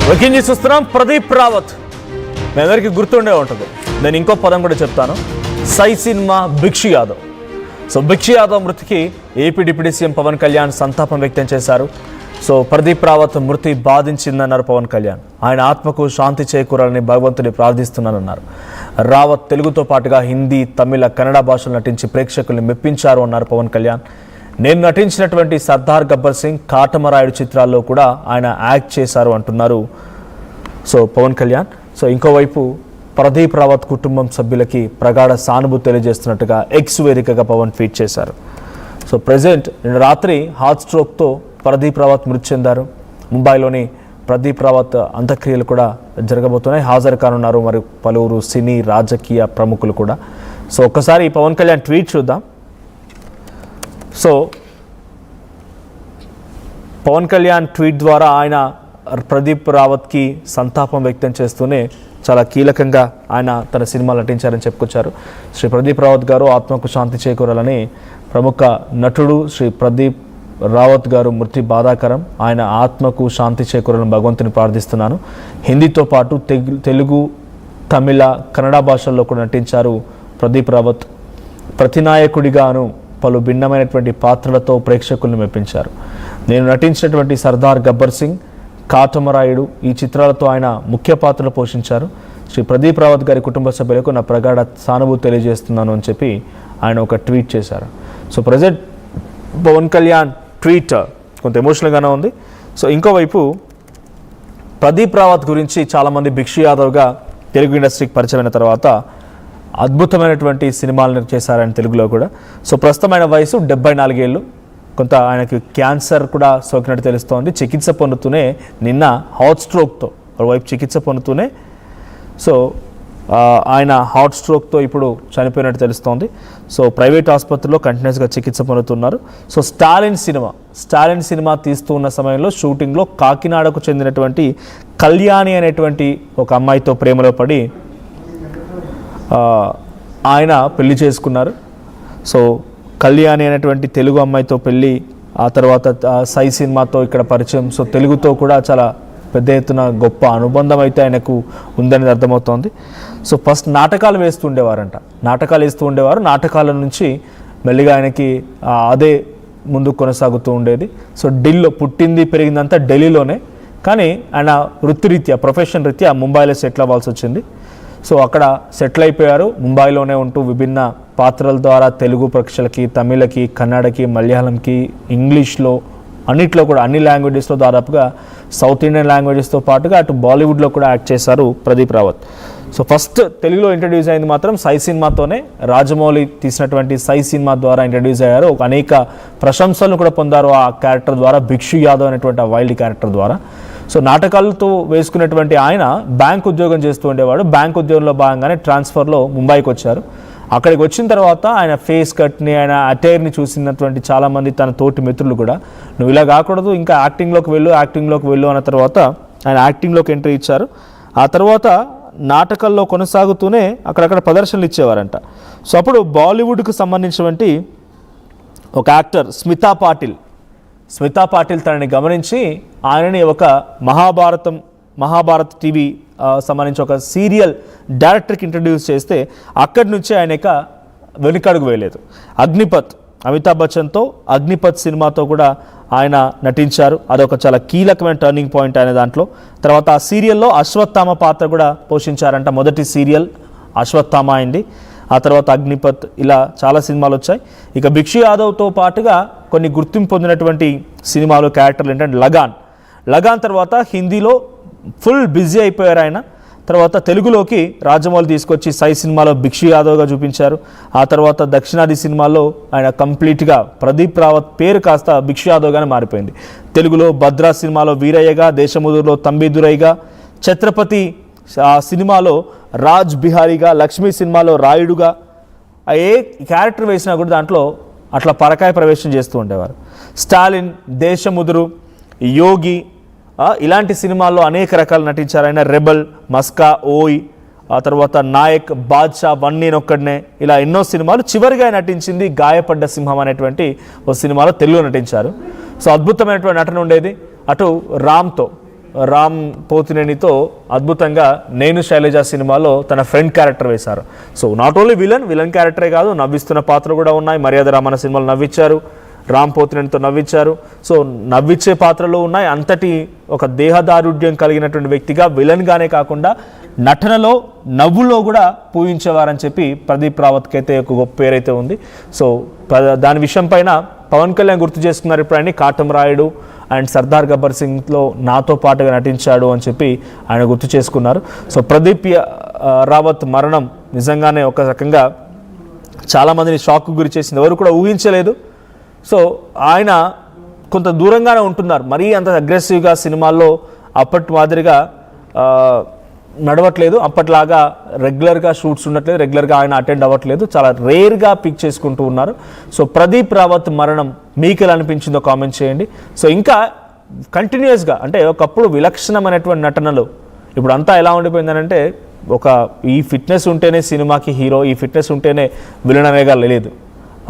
Breaking news చూస్తున్నాం. ప్రదీప్ రావత్ మీ అందరికీ గుర్తుండే ఉంటుంది. నేను ఇంకో పదం కూడా చెప్తాను. సై సినిమా భిక్షు యాదవ్. సో భిక్షు యాదవ్ మృతికి AP deputy CM Pawan Kalyan సంతాపం వ్యక్తం చేశారు. సో ప్రదీప్ రావత్ మృతి బాధించిందన్నారు పవన్ కళ్యాణ్. ఆయన ఆత్మకు శాంతి చేకూరాలని భగవంతుని ప్రార్థిస్తున్నానన్నారు. రావత్ తెలుగుతో పాటుగా హిందీ, తమిళ, కన్నడ భాషలు నటించి ప్రేక్షకుల్ని మెప్పించారు అన్నారు పవన్ కళ్యాణ్. నేను నటించినటువంటి సర్దార్ గబ్బర్ సింగ్, కాటమరాయుడు చిత్రాల్లో కూడా ఆయన యాక్ట్ చేశారు అంటున్నారు సో పవన్ కళ్యాణ్. సో ఇంకోవైపు ప్రదీప్ రావత్ కుటుంబం సభ్యులకి ప్రగాఢ సానుభూతి తెలియజేస్తున్నట్టుగా ఎక్స్ వేదికగా పవన్ ట్వీట్ చేశారు. సో ప్రజెంట్ నిన్న రాత్రి హార్ట్ స్ట్రోక్తో ప్రదీప్ రావత్ మృతి చెందారు. ముంబైలోని ప్రదీప్ రావత్ అంత్యక్రియలు కూడా జరగబోతున్నాయి. హాజరు కానున్నారు మరి పలువురు సినీ, రాజకీయ ప్రముఖులు కూడా. సో ఒక్కసారి పవన్ కళ్యాణ్ ట్వీట్ చూద్దాం. సో పవన్ కళ్యాణ్ ట్వీట్ ద్వారా ఆయన ప్రదీప్ రావత్కి సంతాపం వ్యక్తం చేస్తూనే చాలా కీలకంగా ఆయన తన సినిమాలు నటించారని చెప్పుకొచ్చారు. శ్రీ ప్రదీప్ రావత్ గారు ఆత్మకు శాంతి చేకూరాలని ప్రముఖ నటుడు శ్రీ ప్రదీప్ రావత్ గారు మృతి బాధాకరం. ఆయన ఆత్మకు శాంతి చేకూరాలని భగవంతుని ప్రార్థిస్తున్నాను. హిందీతో పాటు తెలుగు, తమిళ, కన్నడ భాషల్లో కూడా నటించారు ప్రదీప్ రావత్. ప్రతినాయకుడిగాను పలు భిన్నమైనటువంటి పాత్రలతో ప్రేక్షకులను మెప్పించారు. నేను నటించినటువంటి సర్దార్ గబ్బర్ సింగ్, కాటమరాయుడు ఈ చిత్రాలతో ఆయన ముఖ్య పాత్రలు పోషించారు. శ్రీ ప్రదీప్ రావత్ గారి కుటుంబ సభ్యులకు నా ప్రగాఢ సానుభూతి తెలియజేస్తున్నాను అని చెప్పి ఆయన ఒక ట్వీట్ చేశారు. So present Pawan Kalyan tweet కొంత ఎమోషనల్గానే ఉంది. సో ఇంకోవైపు ప్రదీప్ రావత్ గురించి చాలామంది భిక్షు యాదవ్గా తెలుగు ఇండస్ట్రీకి పరిచయమైన తర్వాత అద్భుతమైనటువంటి సినిమాలను చేశారని తెలుగులో కూడా. సో ప్రస్తుతమైన వయసు 74 ఏళ్ళు. కొంత ఆయనకి క్యాన్సర్ కూడా సోకినట్టు తెలుస్తోంది. చికిత్స పొందుతూనే నిన్న హార్ట్ స్ట్రోక్తో ఒకవైపు చికిత్స పొందుతూనే సో ఆయన హార్ట్ స్ట్రోక్తో ఇప్పుడు చనిపోయినట్టు తెలుస్తోంది. సో ప్రైవేట్ ఆసుపత్రిలో కంటిన్యూస్గా చికిత్స పొందుతున్నారు. సో స్టాలిన్ సినిమా తీస్తూ ఉన్న సమయంలో షూటింగ్లో కాకినాడకు చెందినటువంటి కళ్యాణి అనేటువంటి ఒక అమ్మాయితో ప్రేమలో పడి ఆయన పెళ్లి చేసుకున్నారు. సో కళ్యాణి అనేటువంటి తెలుగు అమ్మాయితో పెళ్ళి, ఆ తర్వాత సై సినిమాతో ఇక్కడ పరిచయం. సో తెలుగుతో కూడా చాలా పెద్ద ఎత్తున గొప్ప అనుబంధం అయితే ఆయనకు ఉందని అర్థమవుతోంది. సో ఫస్ట్ నాటకాలు వేస్తూ ఉండేవారు. నాటకాల నుంచి మెల్లిగా ఆయనకి అదే ముందు కొనసాగుతూ ఉండేది. సో ఢిల్లీలో పుట్టింది పెరిగిందంతా ఢిల్లీలోనే, కానీ ఆయన వృత్తిరీత్యా, ప్రొఫెషన్ రీత్యా ముంబైలో సెటిల్ అవ్వాల్సి వచ్చింది. సో అక్కడ సెటిల్ అయిపోయారు. ముంబైలోనే ఉంటూ విభిన్న పాత్రల ద్వారా తెలుగు ప్రేక్షకులకి, తమిళకి, కన్నడకి, మలయాళంకి, ఇంగ్లీష్లో అన్నిట్లో కూడా అన్ని లాంగ్వేజెస్లో దాదాపుగా సౌత్ ఇండియన్ లాంగ్వేజెస్తో పాటుగా అటు బాలీవుడ్లో కూడా యాక్ట్ చేశారు ప్రదీప్ రావత్. సో ఫస్ట్ తెలుగులో ఇంట్రడ్యూస్ అయింది మాత్రం సై సినిమాతోనే. రాజమౌళి తీసినటువంటి సై సినిమా ద్వారా ఇంట్రడ్యూస్ అయ్యారు. అనేక ప్రశంసలను కూడా పొందారు ఆ క్యారెక్టర్ ద్వారా, భిక్షు యాదవ్ అనేటువంటి ఆ వైల్డ్ క్యారెక్టర్ ద్వారా. సో నాటకాలతో వేసుకున్నటువంటి ఆయన బ్యాంక్ ఉద్యోగం చేస్తూ ఉండేవాడు. బ్యాంక్ ఉద్యోగంలో భాగంగానే ట్రాన్స్ఫర్లో ముంబైకి వచ్చారు. అక్కడికి వచ్చిన తర్వాత ఆయన ఫేస్ కట్ని, ఆయన అటైర్ని చూసినటువంటి చాలామంది తన తోటి మిత్రులు కూడా నువ్వు ఇలా కాకూడదు, ఇంకా యాక్టింగ్లోకి వెళ్ళు అన్న తర్వాత ఆయన యాక్టింగ్లోకి ఎంట్రీ ఇచ్చారు. ఆ తర్వాత నాటకాల్లో కొనసాగుతూనే అక్కడక్కడ ప్రదర్శనలు ఇచ్చేవారంట. సో అప్పుడు బాలీవుడ్కు సంబంధించినటువంటి ఒక యాక్టర్ స్మితా పాటిల్ తనని గమనించి ఆయనని ఒక మహాభారత్ టీవీ సంబంధించి ఒక సీరియల్ డైరెక్టర్కి ఇంట్రడ్యూస్ చేస్తే అక్కడి నుంచి ఆయన వెనుకడుగు వేయలేదు. అమితాబ్ బచ్చన్తో అగ్నిపత్ సినిమాతో కూడా ఆయన నటించారు. అదొక చాలా కీలకమైన టర్నింగ్ పాయింట్ ఆయన దాంట్లో. తర్వాత ఆ సీరియల్లో అశ్వత్థామ పాత్ర కూడా పోషించారంట. మొదటి సీరియల్ అశ్వత్థామ అయింది. ఆ తర్వాత అగ్నిపత్, ఇలా చాలా సినిమాలు వచ్చాయి. ఇక భిక్షు యాదవ్తో పాటుగా కొన్ని గుర్తింపు పొందినటువంటి సినిమాలు, క్యారెక్టర్లు ఏంటంటే లగాన్ తర్వాత హిందీలో ఫుల్ బిజీ అయిపోయారు ఆయన. తర్వాత తెలుగులోకి రాజమౌళి తీసుకొచ్చి సై సినిమాలో భిక్షు యాదవ్గా చూపించారు. ఆ తర్వాత దక్షిణాది సినిమాల్లో ఆయన కంప్లీట్గా ప్రదీప్ రావత్ పేరు కాస్త భిక్షు యాదవ్గానే మారిపోయింది. తెలుగులో భద్రా సినిమాలో వీరయ్యగా, దేశముదురులో తంబిదురైగా, ఛత్రపతి సినిమాలో రాజ్ బిహారీగా, లక్ష్మీ సినిమాలో రాయుడుగా, ఏ క్యారెక్టర్ వేసినా కూడా దాంట్లో అట్లా పరకాయ ప్రవేశం చేస్తూ ఉండేవారు. స్టాలిన్, దేశముదురు, యోగి ఇలాంటి సినిమాల్లో అనేక రకాలు నటించారు ఆయన. రెబల్, మస్కా, ఓయ్, ఆ తర్వాత నాయక్, బాద్షా, వన్ నేనొక్కడనే, ఇలా ఎన్నో సినిమాలు. చివరిగా నటించింది గాయపడ్డ సింహం అనేటువంటి ఓ సినిమాలో తెలుగులో నటించారు. సో అద్భుతమైనటువంటి నటన ఉండేది. అటు రామ్తో రామ్ పోతినేనితో అద్భుతంగా నేను శైలజ సినిమాలో తన ఫ్రెండ్ క్యారెక్టర్ వేశారు. సో నాట్ ఓన్లీ విలన్ క్యారెక్టరే కాదు, నవ్విస్తున్న పాత్రలు కూడా ఉన్నాయి. మర్యాద రామన్న సినిమాలో నవ్వించారు, రామ్ పోతినేనితో నవ్వించారు. సో నవ్వించే పాత్రలు ఉన్నాయి. అంతటి ఒక దేహదారుఢ్యం కలిగినటువంటి వ్యక్తిగా విలన్గానే కాకుండా నటనలో నవ్వులో కూడా పూజించేవారని చెప్పి ప్రదీప్ రావత్కి అయితే ఒక గొప్ప పేరైతే ఉంది. సో దాని విషయం పైన పవన్ కళ్యాణ్ గుర్తు చేసుకున్నారు ఇప్పుడు ఆయన్ని. కాటం రాయుడు అండ్ సర్దార్ గబ్బర్ సింగ్లో నాతో పాటుగా నటించాడు అని చెప్పి ఆయన గుర్తు చేసుకున్నారు. సో ప్రదీప్ రావత్ మరణం నిజంగానే ఒక రకంగా చాలామందిని షాక్కు గురి చేసింది, ఎవరు కూడా ఊహించలేదు. సో ఆయన కొంత దూరంగానే ఉంటున్నారు, మరీ అంత అగ్రెసివ్గా సినిమాల్లో అప్పటి మాదిరిగా నడవట్లేదు, అప్పట్లాగా రెగ్యులర్గా షూట్స్ ఉండట్లేదు, రెగ్యులర్గా ఆయన అటెండ్ అవ్వట్లేదు, చాలా రేర్గా పిక్ చేసుకుంటూ ఉన్నారు. సో ప్రదీప్ రావత్ మరణం మీకు ఎలా అనిపించిందో కామెంట్ చేయండి. సో ఇంకా కంటిన్యూస్గా అంటే ఒకప్పుడు విలక్షణమైనటువంటి నటనలు ఇప్పుడు అంతా ఎలా ఉండిపోయిందనంటే ఈ ఫిట్నెస్ ఉంటేనే సినిమాకి హీరో, ఈ ఫిట్నెస్ ఉంటేనే విలన్ అనేగా లేదు.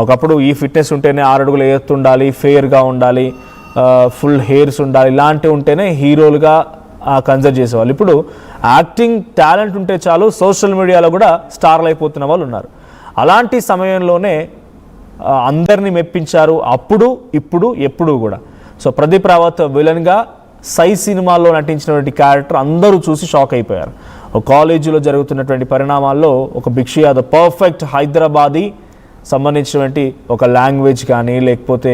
ఒకప్పుడు ఈ ఫిట్నెస్ ఉంటేనే 6 అడుగులు ఎత్తుండాలి, ఫెయిర్గా ఉండాలి, ఫుల్ హెయిర్స్ ఉండాలి, ఇలాంటివి ఉంటేనే హీరోలుగా కన్సిడర్ చేసేవాళ్ళు. ఇప్పుడు యాక్టింగ్ టాలెంట్ ఉంటే చాలు, సోషల్ మీడియాలో కూడా స్టార్లు అయిపోతున్న వాళ్ళు ఉన్నారు. అలాంటి సమయంలోనే అందరినీ మెప్పించారు అప్పుడు, ఇప్పుడు, ఎప్పుడు కూడా. సో ప్రదీప్ రావత్ విలన్గా సై సినిమాల్లో నటించినటువంటి క్యారెక్టర్ అందరూ చూసి షాక్ అయిపోయారు. ఒక కాలేజీలో జరుగుతున్నటువంటి పరిణామాల్లో ఒక భిక్షు యాదవ్ పర్ఫెక్ట్ హైదరాబాదీ సంబంధించినటువంటి ఒక లాంగ్వేజ్ కానీ, లేకపోతే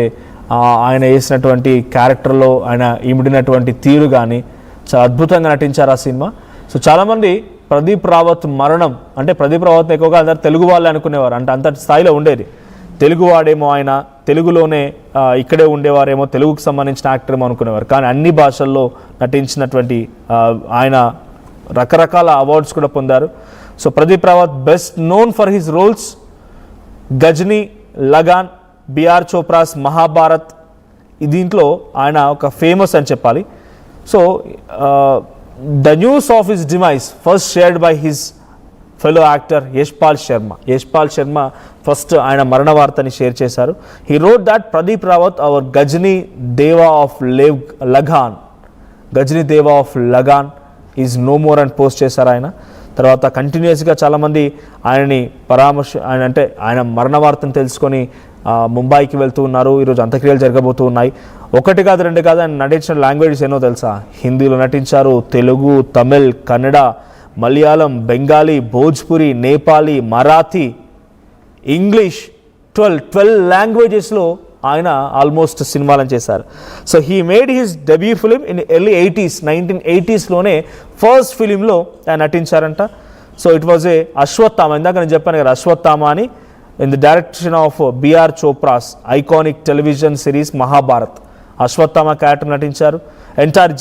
ఆయన వేసినటువంటి క్యారెక్టర్లో ఆయన ఇమిడినటువంటి తీరు కానీ చాలా అద్భుతంగా నటించారు ఆ సినిమా. సో చాలామంది ప్రదీప్ రావత్ మరణం అంటే ప్రదీప్ రావత్ ఎక్కువగా అందరు తెలుగు వాళ్ళే అనుకునేవారు, అంటే అంతటి స్థాయిలో ఉండేది. తెలుగువాడేమో ఆయన, తెలుగులోనే ఇక్కడే ఉండేవారేమో, తెలుగుకు సంబంధించిన యాక్టర్ ఏమో అనుకునేవారు. కానీ అన్ని భాషల్లో నటించినటువంటి ఆయన రకరకాల అవార్డ్స్ కూడా పొందారు. So Pradeep Rawat best known for his roles Ghajini, Lagaan, B R Chopra's Mahabharat, దీంట్లో ఆయన ఒక ఫేమస్ అని చెప్పాలి. So the news of his demise first shared by his fellow actor Yashpal Sharma first ఆయన మరణ వార్తని షేర్ చేశారు. He wrote that Pradeep Rawat our Ghajini Deva of Lagaan is no more అని పోస్ట్ చేశారు ఆయన. తర్వాత కంటిన్యూస్గా చాలామంది ఆయనని ఆయన మరణ వార్తను తెలుసుకొని ముంబైకి వెళ్తూ ఉన్నారు. ఈరోజు అంత్యక్రియలు జరగబోతూ ఉన్నాయి. 1 కాదు 2 కాదు, ఆయన నటించిన లాంగ్వేజెస్ ఏనో తెలుసా? హిందీలో నటించారు, తెలుగు, తమిళ్, కన్నడ, మలయాళం, బెంగాలీ, భోజ్పురి, నేపాలీ, మరాఠీ, ఇంగ్లీష్, 12 లాంగ్వేజెస్లో ఆయన ఆల్మోస్ట్ సినిమాలను చేశారు. So he made his debut film in early 1980s first ఫిలింలో ఆయన నటించారంట. So it was a Ashwatthama, ఇందాక నేను చెప్పాను కదా అశ్వత్థామ అని, in the direction of B R Chopra's iconic television series Mahabharat. Ashwatthama character నటించారు. ఎంటైర్